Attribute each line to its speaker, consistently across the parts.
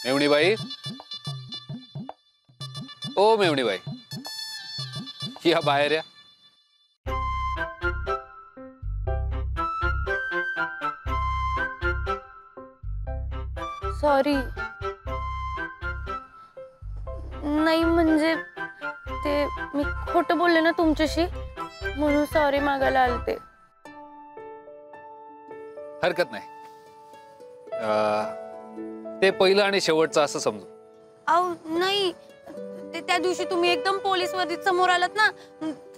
Speaker 1: मेवणीबाई, ओ मेवणीबाई, या बाहेर या.
Speaker 2: सॉरी. नाही म्हणजे ते मी खोटं बोलले ना तुमच्याशी, म्हणून सॉरी मागायला आलते.
Speaker 1: हरकत नाही. ते पहिलं आणि शेवटचं असं समजू.
Speaker 2: अहो नाही, ते त्या दिवशी तुम्ही एकदम पोलीस वर्दीत समोर आलात ना,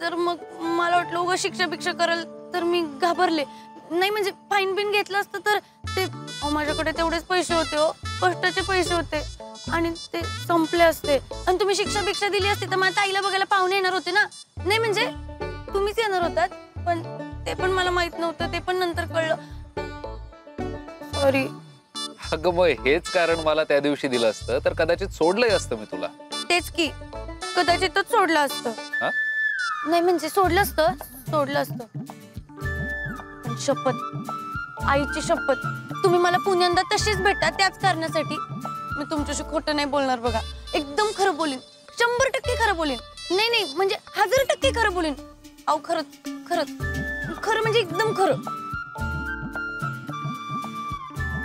Speaker 2: तर मग मला वाटलं उगा शिक्षा भिक्षा कराल, तर मी घाबरले. नाही म्हणजे फाईन बिन घेतलं असतं तर ते माझ्याकडे तेवढेच पैसे होते हो, कष्टाचे पैसे होते आणि ते संपले असते. आणि तुम्ही शिक्षा भिक्षा दिली असती तर माझ्या आईला बघायला पाहुणे येणार होते ना. नाही म्हणजे तुम्हीच येणार होतात, पण ते पण मला माहित नव्हतं, ते पण नंतर कळलं. सॉरी.
Speaker 1: अगं मग हेच कारण मला त्या दिवशी दिलं असतं तर कदाचित सोडलंही असतं मी तुला.
Speaker 2: तेच की, कदाचितच सोडलं असतं. नाही म्हणजे सोडलं असतं. पण शपथ, आईची शपथ, तुम्ही मला पुण्यांदा तशीच भेटा, त्याच कारणासाठी मी तुमच्याशी खोटं नाही बोलणार बघा. एकदम खरं बोलीन, 100% खरं बोलीन. नाही म्हणजे 1000% खरं बोलीन. अहो खरंच खरं म्हणजे एकदम खरं.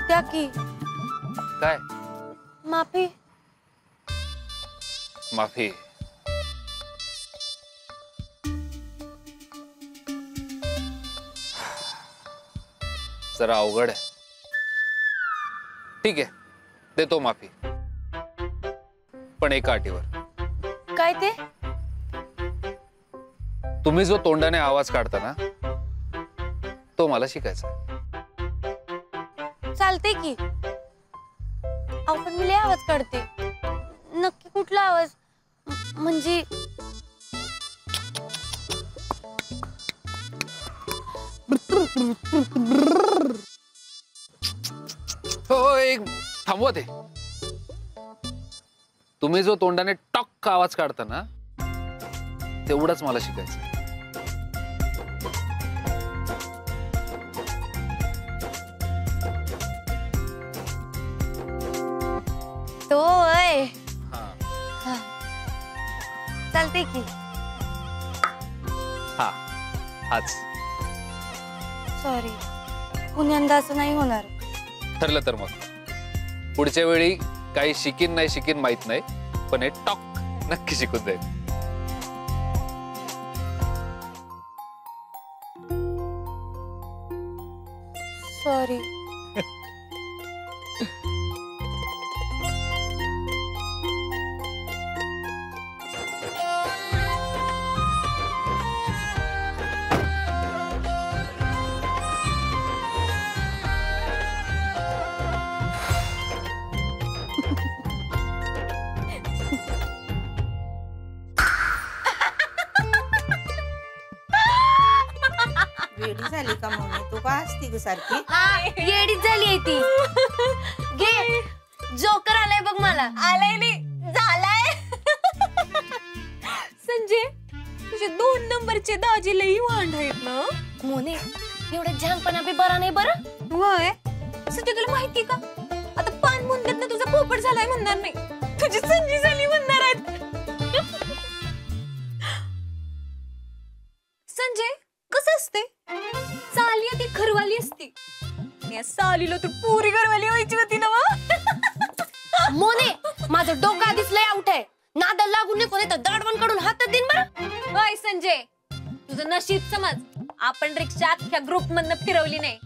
Speaker 2: त्या की
Speaker 1: काय?
Speaker 2: माफी.
Speaker 1: माफी. जरा अवघड आहे. ठीक आहे, देतो माफी, पण एका अटीवर.
Speaker 2: काय ते?
Speaker 1: तुम्ही जो तोंडाने आवाज काढता ना, तो मला शिकायचा.
Speaker 2: चालते की. अहो पण मी लय आवाज काढते. नक्की कुठला आवाज? म्हणजे
Speaker 1: हो, एक थांबवा ते. तुम्ही जो तोंडाने टॉक आवाज काढता ना, तेवढंच मला शिकायचं.
Speaker 2: तो चालते की.
Speaker 1: हाच.
Speaker 2: सॉरी, पुण्यांदा असं नाही होणार.
Speaker 1: ठरलं तर मग पुढच्या वेळी काही शिकीन नाही शिकीन माहित नाही, पण हे टॉक नक्की शिकून जाईल.
Speaker 2: सॉरी.
Speaker 3: वेडी झाली का म्हणून तू का असती ग सारखी?
Speaker 2: येडीच झाली आहे ती. घे, जोकर आलाय बघ मला.
Speaker 4: आलाय नाही, झालाय. संजय, तुझे 2 नंबरचे दाजी लई वांड आहेत ना.
Speaker 2: मोने, एवढा झांगपणा बी बरा नाही बरं.
Speaker 4: वय संजय, तुला माहिती का, आता पान म्हणतात ना तुझा पोपट झालाय म्हणणार नाही, तुझी संजी झाली म्हणणार आहेत. संजय, कसं असते, साली ती घरवाली असती, या सालीला तू पुरी घरवाली व्हायची होती ना.
Speaker 2: मोने, माझं डोकं आधीच लय आउट आहे. नादा लागून नको नाही तर दाडवण काढून हातात देईन बरं.
Speaker 4: होय संजय, तुझं नशीब समज, आपण रिक्षा अख्ख्या ग्रुप मधनं फिरवली नाही,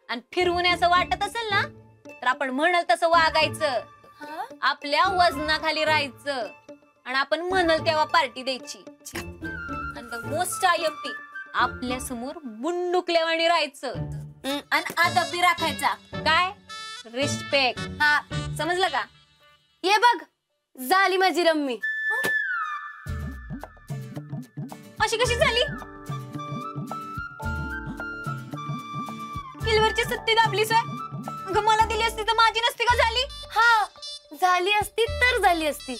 Speaker 4: आणि फिरवून असं वाटत असेल ना, तर आपण म्हणल तसं वागायचं, आपल्या वजनाखाली राहायचं, आणि आपण म्हणल तेव्हा पार्टी द्यायची. आणि द मोस्ट आयएमपी, आपल्या समोर बुंडुकलेवाणी राहायचं, आणि अदब बी राखायचा. काय? रिस्पेक्ट.
Speaker 2: हा,
Speaker 4: समजलं का?
Speaker 2: ये बघ, झाली माझी रम्मी.
Speaker 4: अशी कशी झाली? किलवरची सत्ती दाबलीस आहे. अगं मला दिली असती तर माझी नसती का झाली?
Speaker 2: हा, झाली असती तर झाली असती,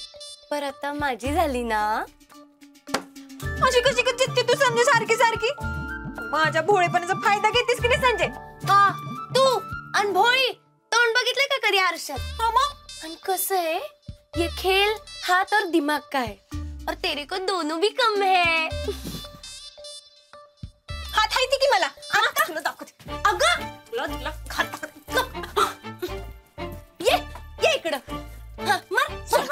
Speaker 2: पर आता माझी झाली ना.
Speaker 4: अशी कशी चित्ती तू संजय सारखी सारखी? माझ्या भोळेपणाचा फायदा घेतीस की नाही संजय?
Speaker 2: हा, तू आणि भोळी तोंड बघितलंय का कधी आरशात?
Speaker 4: हो मग
Speaker 2: आणि कसं है ये खेल हाथ और दिमाग का है और तेरे को दोनों भी कम है.
Speaker 4: हात हायती की मला आता तुला दाखवते.
Speaker 2: अगं
Speaker 4: तुला खात
Speaker 2: ये इकडं. हा मार सोड.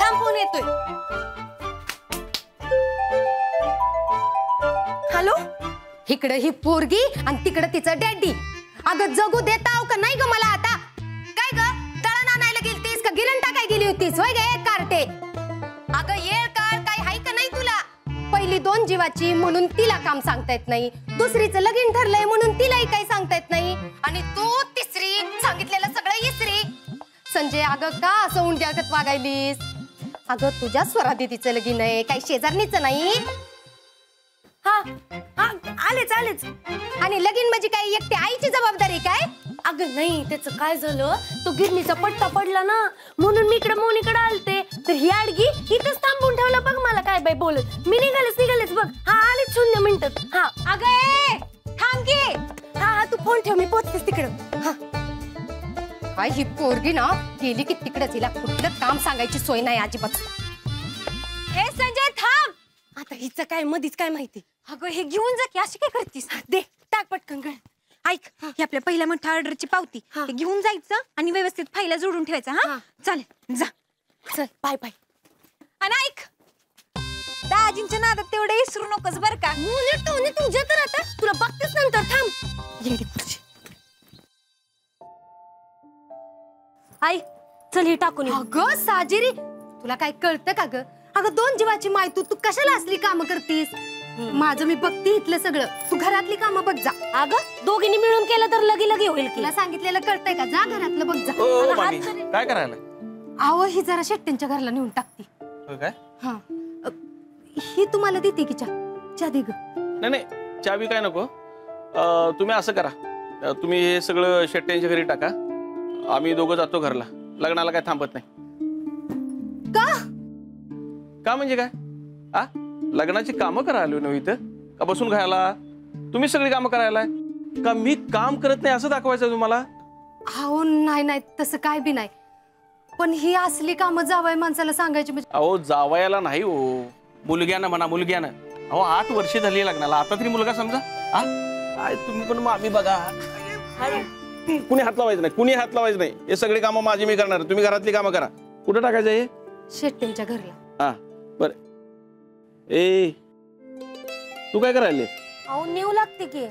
Speaker 2: थांब फोन येतोय. हॅलो.
Speaker 5: इकडं ही पोरगी आणि तिकडं तिचं डॅडी. अगं जगू देताव का नाही ग मला आता? काय ग दळण आणायला गेलतीस का गिरण टाकाय गेली होतीस होय ग एक कार्टे? अगं येळ काळ काय हाय का नाही तुला? पहिली 2 जीवाची म्हणून तिला काम सांगता येत नाही, दुसरीचं लगीन ठरलंय म्हणून तिलाही काही सांगता येत नाही, आणि तू तिसरी सांगितलेलं सगळं इसरी. संजय अगं का असं उंड्यागत वागायलीस? अगं तुझ्या स्वरा दीदीचं लगीन आहे, काही शेजारणीचं नाही.
Speaker 2: हा हा आलेच.
Speaker 5: आणि लगीन म्हणजे काय एकटी आईची जबाबदारी काय?
Speaker 2: अगं नाही त्याचं काय झालं, तो गिरणीचा पट्टा पडला ना म्हणून मी इकडे मोनीकडे आलते, तर ही आडगी इथंच थांबून ठेवलं बघ मला काय बाई बोलत. मी निघालेच बघ. हा आलेच 0 मिनिटात. हा
Speaker 4: अगं थांब की.
Speaker 2: हा तू फोन ठेव मी पोहोचतेस तिकडं. हा
Speaker 5: काय ही पोरगी ना गेली की तिकडे तिला कुठलं काम सांगायची सोय नाही अजिबात.
Speaker 4: हे संजय थांब.
Speaker 2: आता हिचं काय मधीच काय माहिती.
Speaker 4: अगं हे घेऊन जा की अशी काय करतीस.
Speaker 2: दे टाक पटकन गळ.
Speaker 4: ऐक ही आपल्या पहिल्या मोठ्या ऑर्डरची पावती.
Speaker 2: हा.
Speaker 4: हे घेऊन जायचं आणि व्यवस्थित फाईला जोडून ठेवायचं. हा चालेल जा.
Speaker 2: चल बाय.
Speaker 4: आणि ऐक दाजींच्या नादात तेवढे विसरू नकोस बर का.
Speaker 2: तुझ्या तर आता तुला बघतेच नंतर. थांब येडी पुढची. आई चल हे टाकून येऊ.
Speaker 5: अगं साजिरी तुला काय कळतं का ग? अगं 2 जीवाची माय तू कशाला असली कामं करतीस? माझं मी बघते इथलं सगळं, तू घरातली कामं बघ जा.
Speaker 2: अगं दोघींनी मिळून केलं तर लगी होईल की.
Speaker 5: तुला सांगितलेलं कळतंय का? जा घरातलं बघ जा.
Speaker 6: ओ मामी काय करायला?
Speaker 5: अहो ही जरा शेट्ट्यांच्या घरला नेऊन टाकती.
Speaker 6: हो काय?
Speaker 5: हा ही तुम्हाला देते की चहा दे ग.
Speaker 6: नाही चावी काय नको. तुम्ही असं करा, तुम्ही हे सगळं शेट्ट्यांच्या घरी टाका, आम्ही दोघं जातो घरला. लग्नाला काय थांबत नाही. का म्हणजे काय? आ लग्नाची कामं करा आलो ना इथं का बसून खायला? तुम्ही सगळी कामं करायला का मी काम करत नाही असं दाखवायचं तुम्हाला?
Speaker 5: अहो नाही तसं काय बी नाही, पण ही असली कामं जावई माणसाला सांगायची म्हणजे.
Speaker 6: अहो जावयाला नाही हो, मुलग्यानं म्हणा मुलग्यानं. अहो 8 वर्ष झाली लग्नाला, आता तरी मुलगा समजा. आ काय तुम्ही पण मामी बघा. कुणी हात लावायचं नाही. हे सगळी कामं माझी मी करणार, तुम्ही घरातली कामं करा. कुठं टाकायचं हे?
Speaker 5: शेट्ट्यांच्या घरला.
Speaker 6: हा बर. ए तू काय करायले?
Speaker 2: अहो नेऊ लागते की.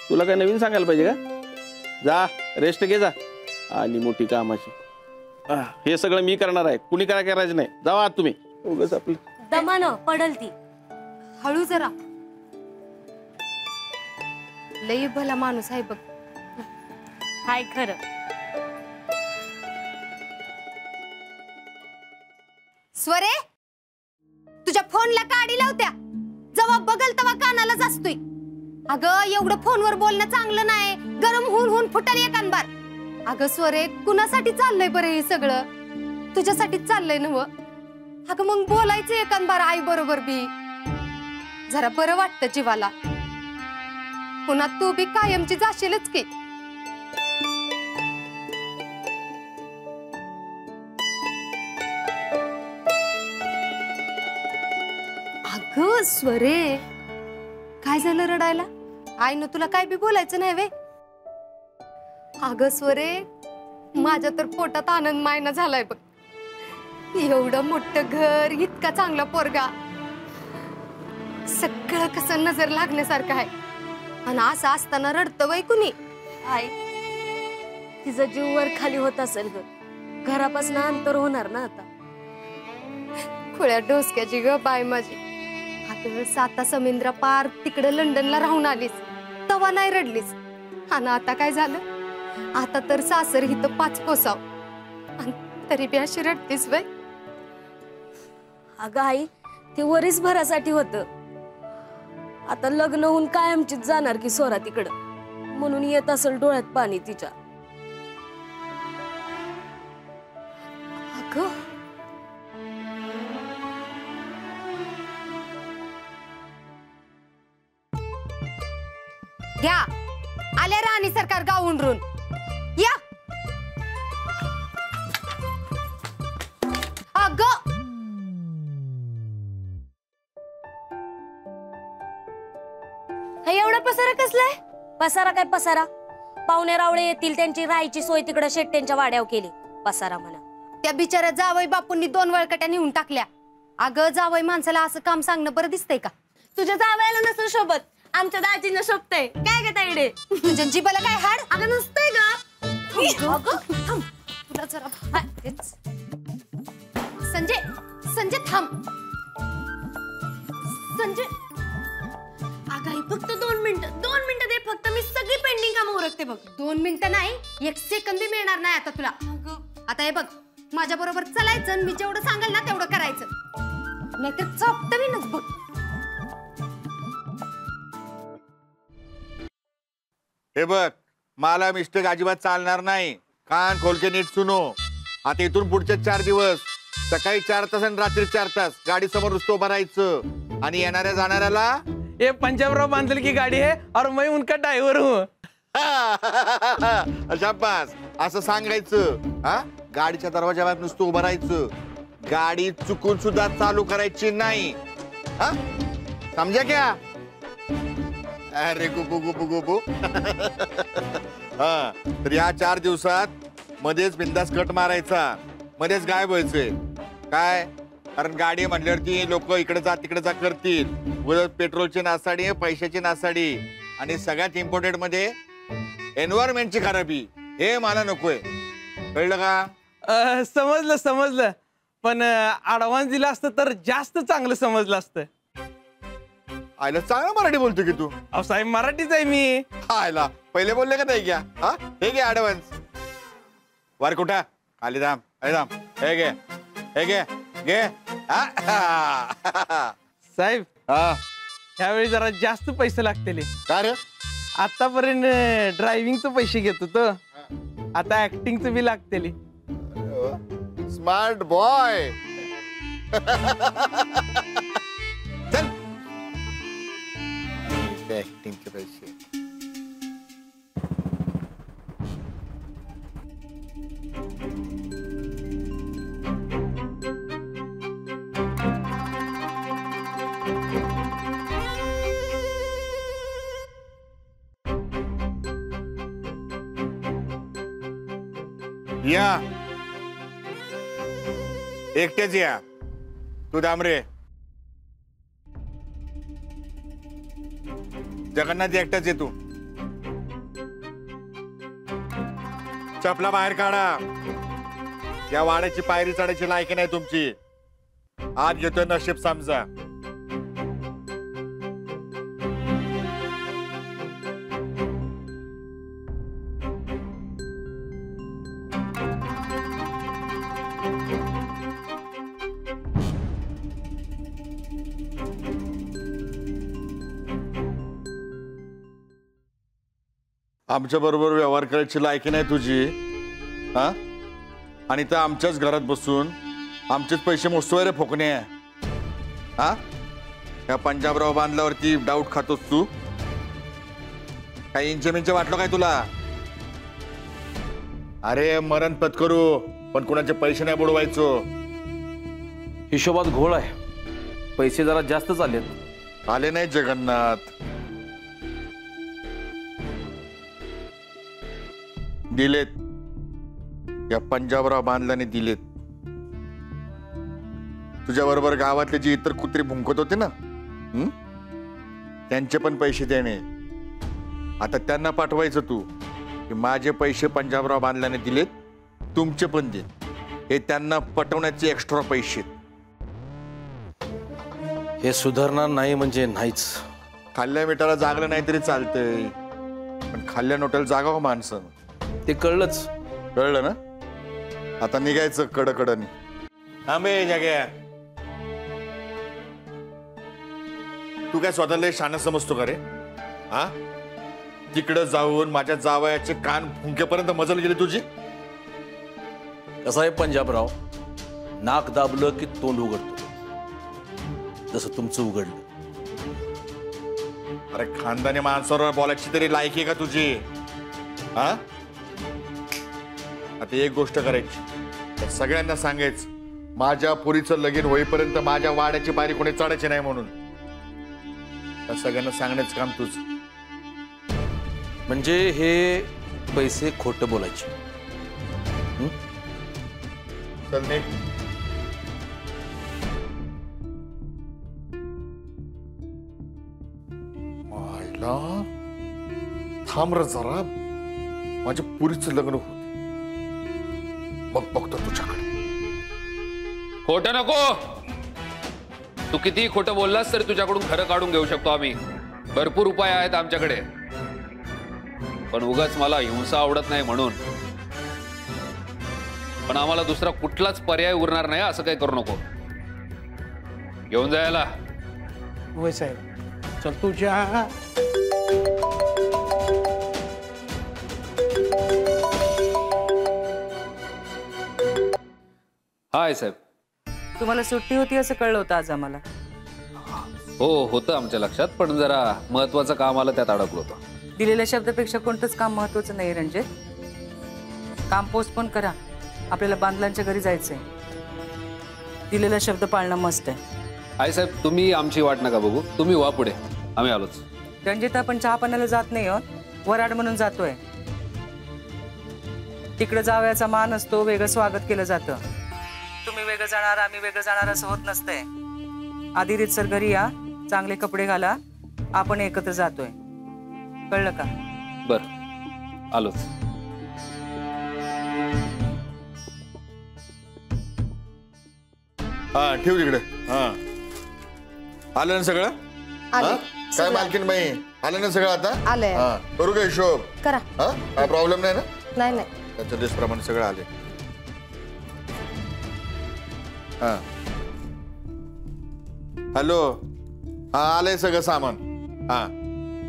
Speaker 6: तुला काय नवीन सांगायला पाहिजे का? जा रेस्ट घे जा. आली मोठी कामाची. हे सगळं मी करणार आहे, कुणी काय करायचं नाही. जावा आत तुम्ही. उगाच आपलं
Speaker 2: दमानं पडल ती.
Speaker 5: हळू जरा. लई भला माणूस आहे बघ.
Speaker 2: हाय खरं.
Speaker 5: स्वरे तुझ्या फोनला काडी लावत्या, जेव्हा बघल तेव्हा कानालाच असतोय. अगं एवढं फोनवर बोलणं चांगलं नाही, गरम होऊन फुटल एकांबार. अगं स्वरे कुणासाठी चाललंय बरं हे सगळं? तुझ्यासाठीच चाललंय ना व. अगं मग बोलायचं एकांबार आई बरोबर बी, जरा बरं वाटतं जीवाला. पुन्हा तू बी कायमची जाशीलच की. अगं स्वरे काय झालं रडायला? आईनं तुला काय बी बोलायचं नाही वे? अगं स्वरे माझ्या तर पोटात आनंद मायना झालाय बघ. एवढं मोठं घर, इतका चांगला पोरगा, सगळं कसं नजर लागण्यासारखं आहे, आणि असं असताना रडतं वय कुणी?
Speaker 2: आई तिचा जीव वर खाली होत असेल ग. घरापासून अंतर होणार ना आता.
Speaker 5: खुळ्या डोसक्याची ग बाय माझी. अगं साता समुद्रा पार तिकडे लंडनला राहून आलीस तवा नाही रडलीस, आणि आता काय झालं? आता तर सासर हिथं 5 कोसाव, आणि तरी बी अशी रडतीस वय.
Speaker 2: अगं आई ते वरीस भरासाठी होत, आता लग्न होऊन कायमचीच जाणार की सोरा तिकडं, म्हणून येत असेल डोळ्यात पाणी तिच्या.
Speaker 5: अगं घ्या आले राणी सरकार गावून या.
Speaker 2: हा एवढा पसारा कसलाय?
Speaker 5: पसारा काय पसारा, पाहुणे रावळे येतील, त्यांची राहायची सोय तिकडे शेट्ट्यांच्या वाड्यावर केली. पसारा म्हणा. त्या बिचाऱ्या जावई बापूंनी 2 वळकट्या नेऊन टाकल्या. अगं जावई माणसाला असं काम सांगणं बरं दिसतंय का?
Speaker 2: तुझ्या जावयाला नसतं शोभत, आमच्या दाजीनं शोभतय. काय ग ताईडे?
Speaker 5: तुझ्या जिबाला काय हाड?
Speaker 2: अगं नसतंय ग.
Speaker 5: थांब, तुला जरा संजय, संजय थांब. संजय
Speaker 2: अगं आई फक्त 2 मिनिटं दे फक्त, मी सगळी पेंडिंग कामं उरकते बघ.
Speaker 5: 2 मिनिटं नाही, 1 सेकंद बी मिळणार नाही आता तुला. आता हे बघ, माझ्या बरोबर चलायचं आणि मी जेवढं सांगेल ना तेवढं करायचं, नाहीतर चौकटवीनच बघ.
Speaker 7: हे बघ, मला मिस्टेक अजिबात चालणार नाही. कान खोलके नीट सुनो. आता इथून पुढचे 4 दिवस सकाळी 4 तास आणि रात्री 4 तास गाडी समोर नुसतं उभं राहायचं आणि येणाऱ्या जाणाऱ्याला
Speaker 6: ये पंजाबराव बांधल की गाडी है और मैं उनका ड्राइवर हूँ.
Speaker 7: शाबास असं सांगायचं. हा, गाडीच्या दरवाजावर नुसतं उभं राहायचं. गाडी चुकून सुद्धा चालू करायची नाही. हा, समजा क्या? अरे गुबू गुबू गुबू. हा, तर या 4 दिवसात मध्येच बिंदास कट मारायचा, मध्येच गायब व्हायचंय. काय? कारण गाडी म्हणल्यावरती लोक इकडे जा तिकडे जा करतील. पेट्रोलची नासाडी, पैशाची नासाडी आणि सगळ्यात इम्पॉर्टंट मध्ये एन्व्हायरमेंटची खराबी. हे मला नकोय. कळलं का?
Speaker 6: समजलं पण ऍडव्हान्स दिला असतं तर जास्त चांगलं समजलं असतं.
Speaker 7: आयला चांगलं मराठी बोलतो की तू.
Speaker 6: अहो साहेब मराठीच आहे मी.
Speaker 7: आयला पहिले बोलले का नाही? घ्या. हा, हे घे ऍडव्हान्स. वर कुठा खाली दाम, हे घे, हे घे, घे.
Speaker 6: साहेब
Speaker 7: हा,
Speaker 6: ह्यावेळी जरा जास्त पैसे लागतील.
Speaker 7: का रे?
Speaker 6: आतापर्यंत ड्रायव्हिंगचे पैसे घेत होतो, आता ऍक्टिंगचे बी लागतील.
Speaker 7: Smart boy. चल ऍक्टिंगचे पैसे. या एकटेच या. तू दामरे, जगन्नाथ एकटाच ये. तू चपला बाहेर काढा. या वाड्याची पायरी चढायची लायकी नाही तुमची. आज घेतोय नशीब समजा. आमच्या बरोबर व्यवहार करायची लायकी नाही तुझी. हा, आणि तर आमच्याच घरात बसून आमचेच पैसे मोजतोय रे फोकणे. हा, या पंजाबराव बांधल्यावरती डाऊट खातोस तू. काही इंच वाटलं काय तुला? अरे मरण पत्करू, पण कुणाचे पैसे नाही बुडवायचो.
Speaker 6: हिशोबात घोळ आहे. पैसे जरा जास्तच आलेत.
Speaker 7: आले नाही जगन्नाथ, दिलेत. या पंजाबराव बांधल्याने दिलेत. तुझ्या बरोबर गावातले जी इतर कुत्री भुंकत होते ना, त्यांचे पण पैसे देणे. आता त्यांना पाठवायचं तू की माझे पैसे पंजाबराव बांधल्याने दिलेत, तुमचे पण दे. हे त्यांना पटवण्याचे एक्स्ट्रा पैसे.
Speaker 6: हे सुधारणार नाही म्हणजे नाहीच.
Speaker 7: खाल्ल्या मिठाला जागलं नाही तरी चालतंय, पण खाल्ल्या नोट्याला जागावं माणसं.
Speaker 6: ते कळलंच.
Speaker 7: कळलं ना? आता निघायचं कडकडनी. थांबे जाग्या. तू काय स्वतःला शान समजतो का रे? हा, तिकडं जाऊन माझ्या जावयाचे कान फुंकेपर्यंत मजल गेली तुझी.
Speaker 8: कसं आहे पंजाबराव, नाक दाबलं की तोंड उघडतो, जसं तुमचं उघडलं.
Speaker 7: अरे खानदानी माणसावर बोलायची तरी लायकी आहे का तुझी? हा, आता एक गोष्ट करायची, तर सगळ्यांना सांगायचं माझ्या पोरीचं लगीन होईपर्यंत माझ्या वाड्याची पायरी कोणी चढायची नाही म्हणून. त्या सगळ्यांना सांगण्याचं काम तुझं.
Speaker 8: म्हणजे हे पैसे खोटं बोलायचे.
Speaker 7: चल निघ. मायला थांब रे जरा, माझ्या पुरीचं लग्न होते मग बघतो तुझ्याकडे.
Speaker 1: खोटं नको. तू कितीही खोटं बोललास तरी तुझ्याकडून खरं काढून घेऊ शकतो आम्ही. भरपूर उपाय आहेत आमच्याकडे. पण उगाच मला हिंसा आवडत नाही म्हणून. पण आम्हाला दुसरा कुठलाच पर्याय उरणार नाही असं काही करू नको. घेऊन जायला.
Speaker 9: होय साहेब. चल तुझ्या
Speaker 1: हाय साहेब.
Speaker 10: तुम्हाला सुट्टी होती असं कळलं होतं आज आम्हाला.
Speaker 1: हो होतं आमच्या लक्षात, पण जरा महत्वाचं काम आलं त्यात अडकलो होतो.
Speaker 10: दिलेल्या शब्दापेक्षा कोणतंच काम महत्वाचं नाही रंजित. काम पोस्टपोन करा. आपल्याला बांधलांच्या घरी जायचंय. दिलेला शब्द पाळणं मस्त आहे.
Speaker 1: हाय साहेब, तुम्ही आमची वाट नका बघू. तुम्ही वा पुढे, आम्ही आलोच.
Speaker 10: रंजित आपण चहा पाण्याला जात नाही आहोत, वराड म्हणून जातोय. तिकडे जावयाचा मान असतो, वेगळं स्वागत केलं जातं. तुम्ही वेगळं जाणार आम्ही वेगळं जाणार असं होत नसतंय. आधी रीतसर घरी या, चांगले कपडे घाला, आपण एकत्र जातोय. कळलं का?
Speaker 1: बर आलोच.
Speaker 7: हा ठेव तिकडे. हा आलं ना सगळं?
Speaker 5: आले.
Speaker 7: हा? काय मालकीन बाई आलं ना सगळं आता?
Speaker 5: आलंय.
Speaker 7: हा करू का हिशोब?
Speaker 5: करा.
Speaker 7: हा काय प्रॉब्लेम नाही ना?
Speaker 5: नाही नाही.
Speaker 7: त्याच्या लिस्टप्रमाणे सगळं आले. हा हॅलो. हा आलंय सगळं सामान. हा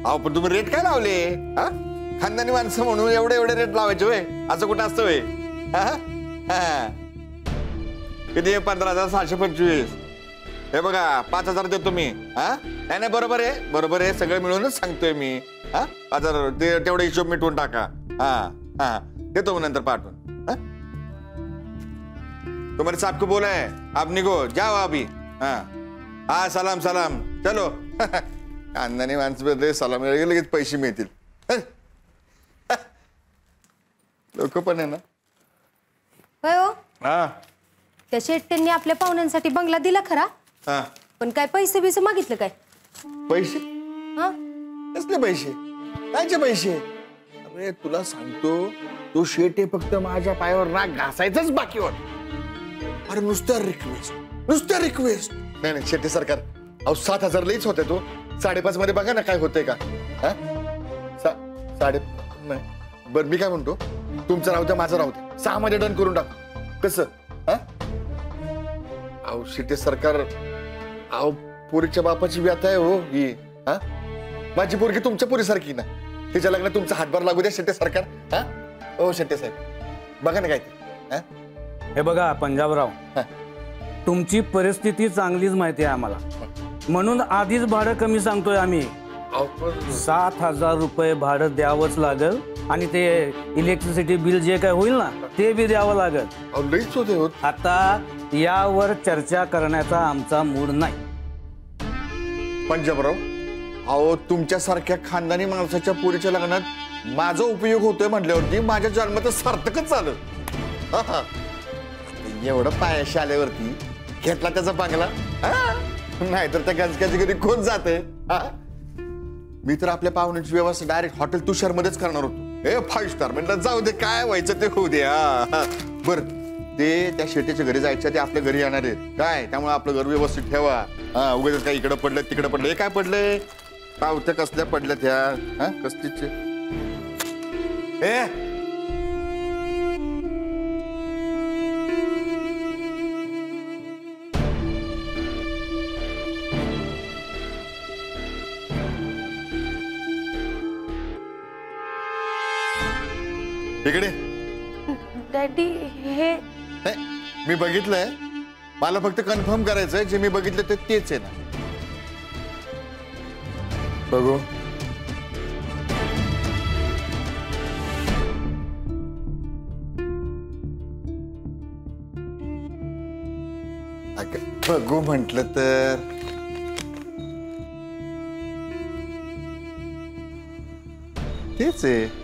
Speaker 7: अहो पण तुम्ही रेट काय लावले? हा खानदानी माणसं म्हणून एवढे एवढे रेट लावायचे होय? असं कुठं असतं होय? किती? 15,725. हे बघा 5,000 देतो मी. हा नाही नाही बरोबर आहे, बरोबर आहे. सगळं मिळूनच सांगतोय मी. हा 5,000 तेवढा हिशोब मिटवून टाका. हा हा देतो नंतर पाठवून. तुम्हारे साहब को बोला है आप निघो जाओ अभी. हाँ हाँ सलाम सलाम चलो. खानदानी माणसं सलाम लगेच पैसे मिळतील. लोक पण आहे ना.
Speaker 5: होय हो.
Speaker 7: हा
Speaker 5: त्या शेट्ट्यांनी आपल्या पाहुण्यांसाठी बंगला दिला खरा,
Speaker 7: हा
Speaker 5: पण काय पैसे बिसे मागितलं काय?
Speaker 7: पैसे?
Speaker 5: हा
Speaker 7: कसले पैसे? कायचे पैसे? अरे तुला सांगतो तो शेटे फक्त माझ्या पायावर राग घासायचंच बाकी होत. अरे नुसतं रिक्वेस्ट. नाही नाही शेट्टी सरकार अहो 7,000 लईच होते. तो 5.5 मध्ये बघा ना काय होतंय का? हा 5.5 नाही. बरं मी काय म्हणतो, तुमचं राहू द्या माझं राहू द्या. 6 मध्ये डन करून टाक. कसं? हा अहो शेट्टी सरकार अहो पोरीच्या बापाची व्यथा आहे हो ही. हा माझी पोरगी तुमच्या पोरीसारखी ना. तिच्या लग्नात तुमचा हातभार लागू द्या शेट्टी सरकार. हा ओ शेट्टी साहेब बघा ना काय ते.
Speaker 9: हे बघा पंजाबराव, तुमची परिस्थिती चांगलीच माहिती आहे आम्हाला, म्हणून आधीच भाडं कमी सांगतोय आम्ही. 7,000 रुपये भाडं द्यावंच लागल आणि ते इलेक्ट्रिसिटी बिल जे काय होईल ना ते बी द्यावं लागल.
Speaker 7: लईच होते हो.
Speaker 9: आता यावर चर्चा करण्याचा आमचा मूड नाही.
Speaker 7: पंजाबराव अहो तुमच्यासारख्या खानदानी माणसाच्या पोरीच्या लग्नात माझा उपयोग होतोय म्हटल्यावरती माझ्या जन्माचं सार्थकच झालं. एवढं पायाशी आल्यावरती घेतला त्याचा बांगला. नाहीतर त्या गंजक्याच्या घरी कोण जाते? मी तर आपल्या पाहुण्याची व्यवस्था डायरेक्ट हॉटेल तुषार मध्येच करणार होतो. 5 स्टार म्हटलं जाऊ दे काय व्हायचं ते होऊ दे. बर ते त्या शेट्टीच्या घरी जायच्या ते आपल्या घरी येणार आहेत काय, त्यामुळे आपलं घर व्यवस्थित ठेवा. उगाच काय इकडं पडलं तिकडं पडलं. हे काय पडलंय? पावत्या कसल्या पडल्या त्या? कसलीचे? इकडे
Speaker 2: डॅडी हे
Speaker 7: नाही, मी बघितलंय. मला फक्त कन्फर्म करायचंय जे मी बघितलं ते तेच आहे ना. बघू बघू म्हटलं तर तेच आहे